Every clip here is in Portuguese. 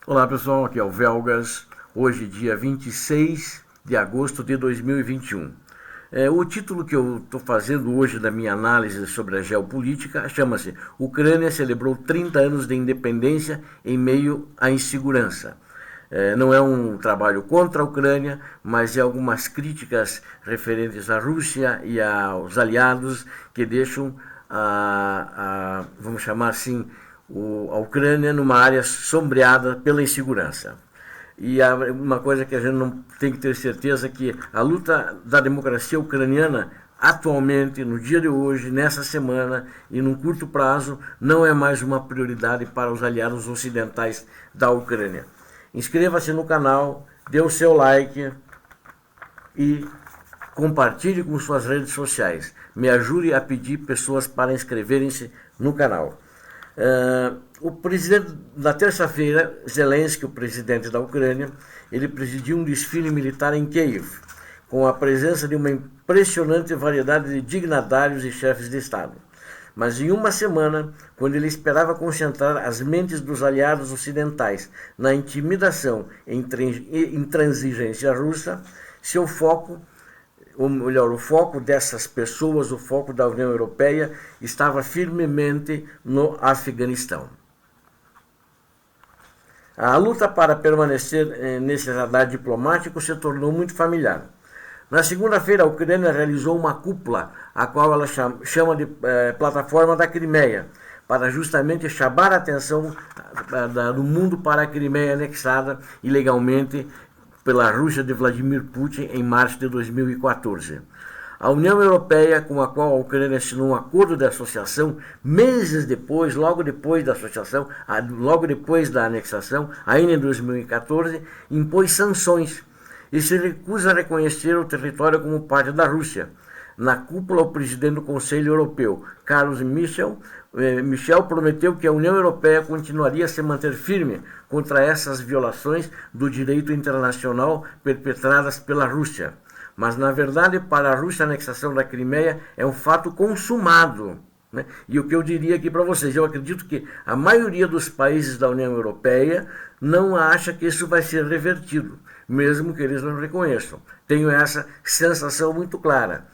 Olá pessoal, aqui é o Velgas, hoje dia 26 de agosto de 2021. O título que eu estou fazendo hoje da minha análise sobre a geopolítica chama-se Ucrânia celebrou 30 anos de independência em meio à insegurança. Não é um trabalho contra a Ucrânia, mas é algumas críticas referentes à Rússia e aos aliados que deixam vamos chamar assim, a Ucrânia numa área sombreada pela insegurança. E uma coisa que a gente não tem que ter certeza é que a luta da democracia ucraniana atualmente, no dia de hoje, nessa semana e num curto prazo, não é mais uma prioridade para os aliados ocidentais da Ucrânia. Inscreva-se no canal, dê o seu like e compartilhe com suas redes sociais. Me ajude a pedir pessoas para inscreverem-se no canal. O presidente, na terça-feira, Zelensky, o presidente da Ucrânia, ele presidiu um desfile militar em Kiev, com a presença de uma impressionante variedade de dignatários e chefes de Estado. Mas em uma semana, quando ele esperava concentrar as mentes dos aliados ocidentais na intimidação e intransigência russa, seu foco, ou melhor, o foco dessas pessoas, o foco da União Europeia, estava firmemente no Afeganistão. A luta para permanecer nesse radar diplomático se tornou muito familiar. Na segunda-feira, a Ucrânia realizou uma cúpula, a qual ela chama de Plataforma da Crimeia, para justamente chamar a atenção do mundo para a Crimeia anexada ilegalmente pela Rússia de Vladimir Putin em março de 2014. A União Europeia, com a qual a Ucrânia assinou um acordo de associação, meses depois, logo depois da associação, logo depois da anexação, ainda em 2014, impôs sanções e se recusa a reconhecer o território como parte da Rússia. Na cúpula, o presidente do Conselho Europeu, Carlos Michel, prometeu que a União Europeia continuaria a se manter firme contra essas violações do direito internacional perpetradas pela Rússia. Mas, na verdade, para a Rússia, a anexação da Crimeia é um fato consumado. Né? E o que eu diria aqui para vocês, eu acredito que a maioria dos países da União Europeia não acha que isso vai ser revertido, mesmo que eles não reconheçam. Tenho essa sensação muito clara.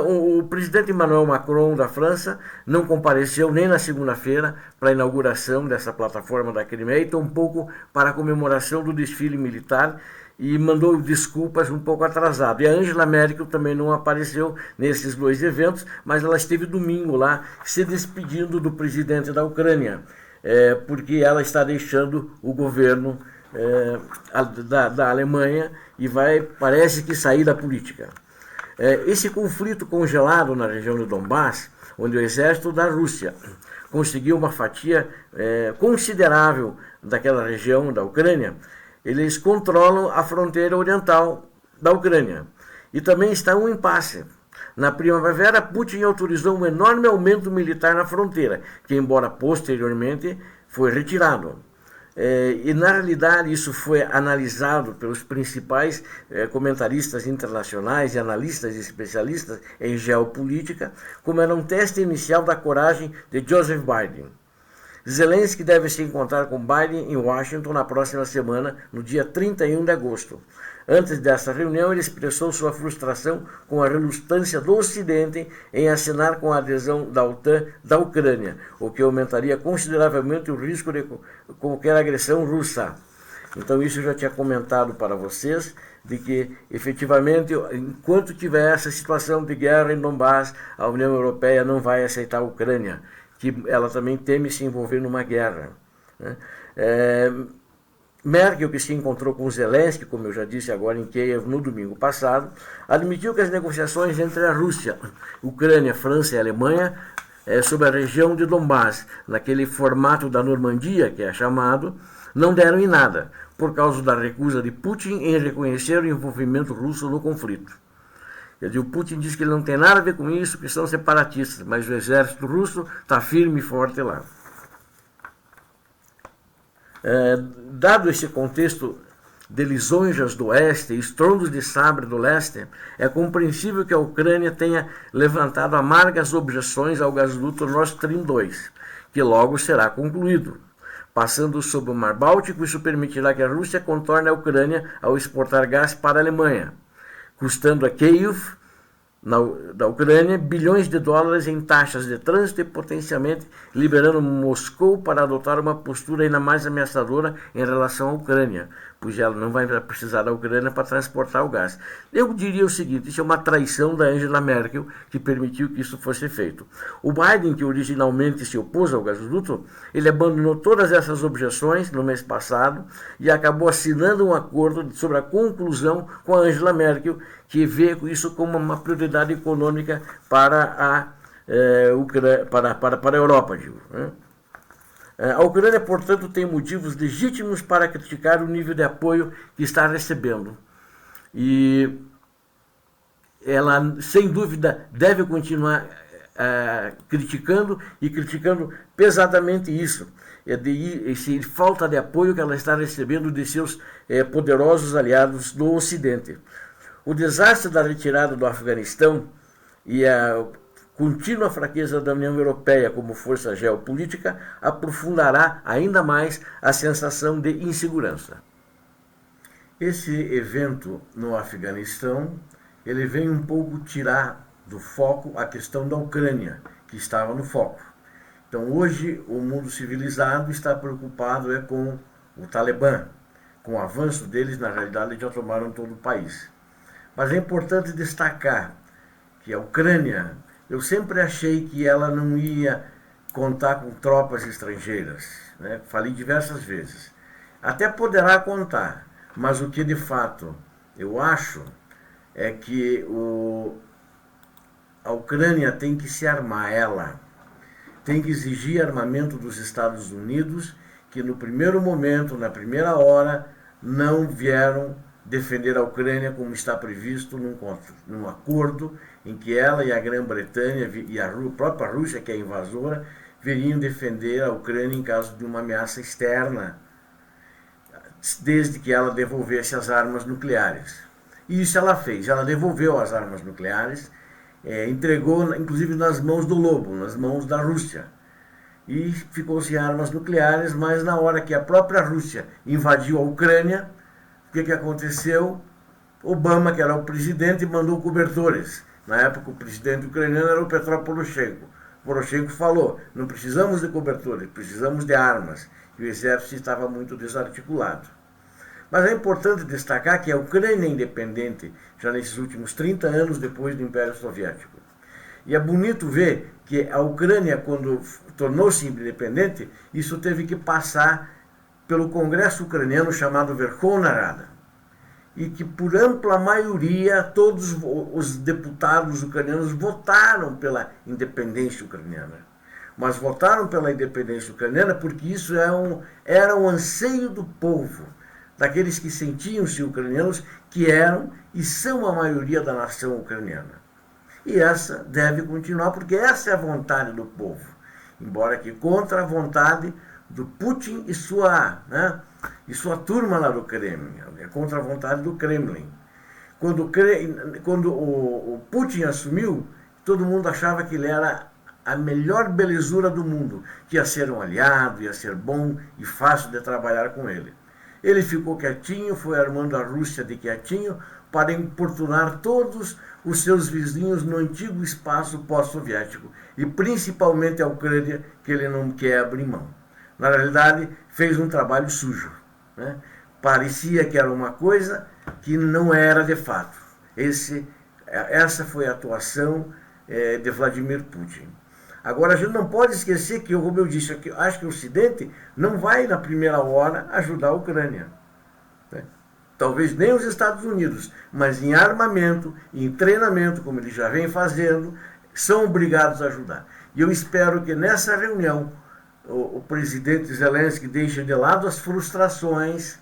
O presidente Emmanuel Macron da França não compareceu nem na segunda-feira para a inauguração dessa plataforma da Crimeia e tampouco para a comemoração do desfile militar e mandou desculpas um pouco atrasado. E a Angela Merkel também não apareceu nesses dois eventos, mas ela esteve domingo lá se despedindo do presidente da Ucrânia, porque ela está deixando o governo da Alemanha e parece que sair da política. Esse conflito congelado na região do Donbass, onde o exército da Rússia conseguiu uma fatia considerável daquela região da Ucrânia, eles controlam a fronteira oriental da Ucrânia. E também está um impasse. Na primavera, Putin autorizou um enorme aumento militar na fronteira, que embora posteriormente foi retirado. E na realidade isso foi analisado pelos principais comentaristas internacionais e analistas e especialistas em geopolítica como era um teste inicial da coragem de Joseph Biden. Zelensky deve se encontrar com Biden em Washington na próxima semana, no dia 31 de agosto. Antes dessa reunião, ele expressou sua frustração com a relutância do Ocidente em assinar com a adesão da OTAN da Ucrânia, o que aumentaria consideravelmente o risco de qualquer agressão russa. Então isso eu já tinha comentado para vocês, de que efetivamente, enquanto tiver essa situação de guerra em Donbass, a União Europeia não vai aceitar a Ucrânia, que ela também teme se envolver numa guerra. Né? Merkel, que se encontrou com Zelensky, como eu já disse agora em Kiev no domingo passado, admitiu que as negociações entre a Rússia, Ucrânia, França e Alemanha sobre a região de Donbass, naquele formato da Normandia, que é chamado, não deram em nada, por causa da recusa de Putin em reconhecer o envolvimento russo no conflito. Quer dizer, o Putin diz que ele não tem nada a ver com isso, que são separatistas, mas o exército russo está firme e forte lá. Dado esse contexto de lisonjas do Oeste e estrondos de sabre do Leste, é compreensível que a Ucrânia tenha levantado amargas objeções ao gasoduto Nord Stream 2, que logo será concluído. passando sob o Mar Báltico. Isso permitirá que a Rússia contorne a Ucrânia ao exportar gás para a Alemanha, custando a Kiev, da Ucrânia, bilhões de dólares em taxas de trânsito e potencialmente liberando Moscou para adotar uma postura ainda mais ameaçadora em relação à Ucrânia, pois ela não vai precisar da Ucrânia para transportar o gás. Eu diria o seguinte: isso é uma traição da Angela Merkel que permitiu que isso fosse feito. O Biden, que originalmente se opôs ao gasoduto, ele abandonou todas essas objeções no mês passado e acabou assinando um acordo sobre a conclusão com a Angela Merkel, que vê isso como uma prioridade econômica para a Europa, digo, né? A Ucrânia, portanto, tem motivos legítimos para criticar o nível de apoio que está recebendo. E ela, sem dúvida, deve continuar criticando pesadamente isso. Essa falta de apoio que ela está recebendo de seus poderosos aliados do Ocidente. O desastre da retirada do Afeganistão e a contínua fraqueza da União Europeia como força geopolítica aprofundará ainda mais a sensação de insegurança. Esse evento no Afeganistão, ele vem um pouco tirar do foco a questão da Ucrânia, que estava no foco. Então hoje o mundo civilizado está preocupado com o Talibã, com o avanço deles. Na realidade já tomaram todo o país. Mas é importante destacar que a Ucrânia, eu sempre achei que ela não ia contar com tropas estrangeiras, né? Falei diversas vezes. Até poderá contar, mas o que de fato eu acho é que a Ucrânia tem que se armar, ela tem que exigir armamento dos Estados Unidos, que no primeiro momento, na primeira hora, não vieram defender a Ucrânia como está previsto num acordo em que ela e a Grã-Bretanha e a própria Rússia, que é invasora, viriam defender a Ucrânia em caso de uma ameaça externa, desde que ela devolvesse as armas nucleares. E isso ela fez, ela devolveu as armas nucleares, entregou inclusive nas mãos do lobo, nas mãos da Rússia. E ficou sem armas nucleares, mas na hora que a própria Rússia invadiu a Ucrânia, o que aconteceu? Obama, que era o presidente, mandou cobertores. Na época, o presidente ucraniano era o Petro Poroshenko. Poroshenko falou: não precisamos de cobertores, precisamos de armas. E o exército estava muito desarticulado. Mas é importante destacar que a Ucrânia é independente já nesses últimos 30 anos depois do Império Soviético. E é bonito ver que a Ucrânia, quando tornou-se independente, isso teve que passar pelo Congresso ucraniano chamado Verkhovna Rada, e que por ampla maioria todos os deputados ucranianos votaram pela independência ucraniana. Mas votaram pela independência ucraniana porque isso era um anseio do povo, daqueles que sentiam-se ucranianos, que eram e são a maioria da nação ucraniana. E essa deve continuar, porque essa é a vontade do povo, embora que contra a vontade do Putin e sua turma lá do Kremlin, é contra a vontade do Kremlin. Quando o Putin assumiu, todo mundo achava que ele era a melhor belezura do mundo, que ia ser um aliado, ia ser bom e fácil de trabalhar com ele. Ele ficou quietinho, foi armando a Rússia de quietinho para importunar todos os seus vizinhos no antigo espaço pós-soviético, e principalmente a Ucrânia, que ele não quer abrir mão. Na realidade, fez um trabalho sujo, né? Parecia que era uma coisa que não era de fato. Essa foi a atuação de Vladimir Putin. Agora, a gente não pode esquecer que, como eu disse, acho que o Ocidente não vai, na primeira hora, ajudar a Ucrânia, né? Talvez nem os Estados Unidos, mas em armamento, em treinamento, como ele já vem fazendo, são obrigados a ajudar. E eu espero que nessa reunião o presidente Zelensky deixe de lado as frustrações,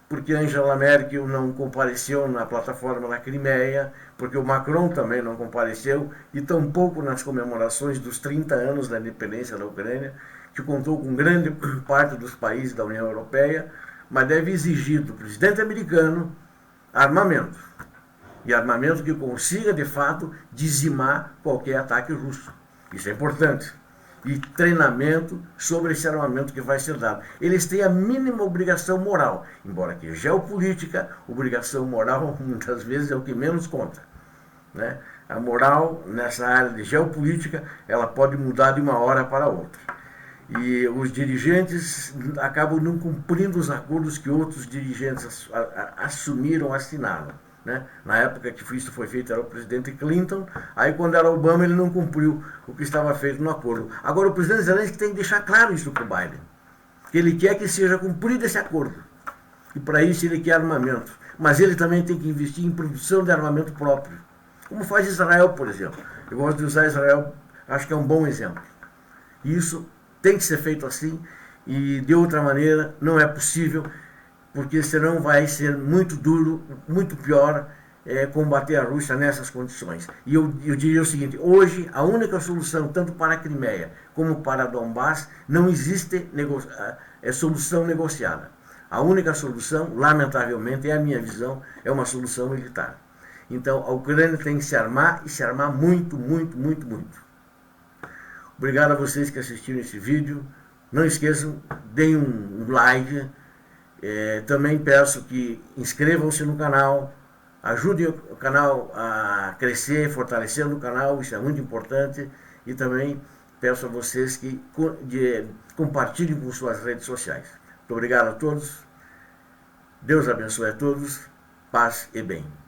porque Angela Merkel não compareceu na plataforma na Crimeia, porque o Macron também não compareceu, e tampouco nas comemorações dos 30 anos da independência da Ucrânia, que contou com grande parte dos países da União Europeia, mas deve exigir do presidente americano armamento. E armamento que consiga, de fato, dizimar qualquer ataque russo. Isso é importante. e treinamento sobre esse armamento que vai ser dado. Eles têm a mínima obrigação moral, embora que geopolítica, obrigação moral, muitas vezes é o que menos conta, né? A moral nessa área de geopolítica, ela pode mudar de uma hora para outra. E os dirigentes acabam não cumprindo os acordos que outros dirigentes assumiram, assinaram. Né? Na época que isso foi feito era o presidente Clinton, aí quando era Obama ele não cumpriu o que estava feito no acordo. Agora o presidente Zelensky tem que deixar claro isso para o Biden, que ele quer que seja cumprido esse acordo, e para isso ele quer armamento, mas ele também tem que investir em produção de armamento próprio, como faz Israel, por exemplo. Eu gosto de usar Israel, acho que é um bom exemplo. Isso tem que ser feito assim, e de outra maneira não é possível, porque senão vai ser muito duro, muito pior combater a Rússia nessas condições. E eu diria o seguinte, hoje a única solução, tanto para a Crimeia como para Donbass, não existe solução negociada. A única solução, lamentavelmente, é a minha visão, é uma solução militar. Então a Ucrânia tem que se armar, e se armar muito, muito, muito, muito. Obrigado a vocês que assistiram esse vídeo. Não esqueçam, deem um like. Também peço que inscrevam-se no canal, ajudem o canal a crescer, fortalecendo o canal, isso é muito importante. E também peço a vocês que compartilhem com suas redes sociais. Muito obrigado a todos. Deus abençoe a todos. Paz e bem.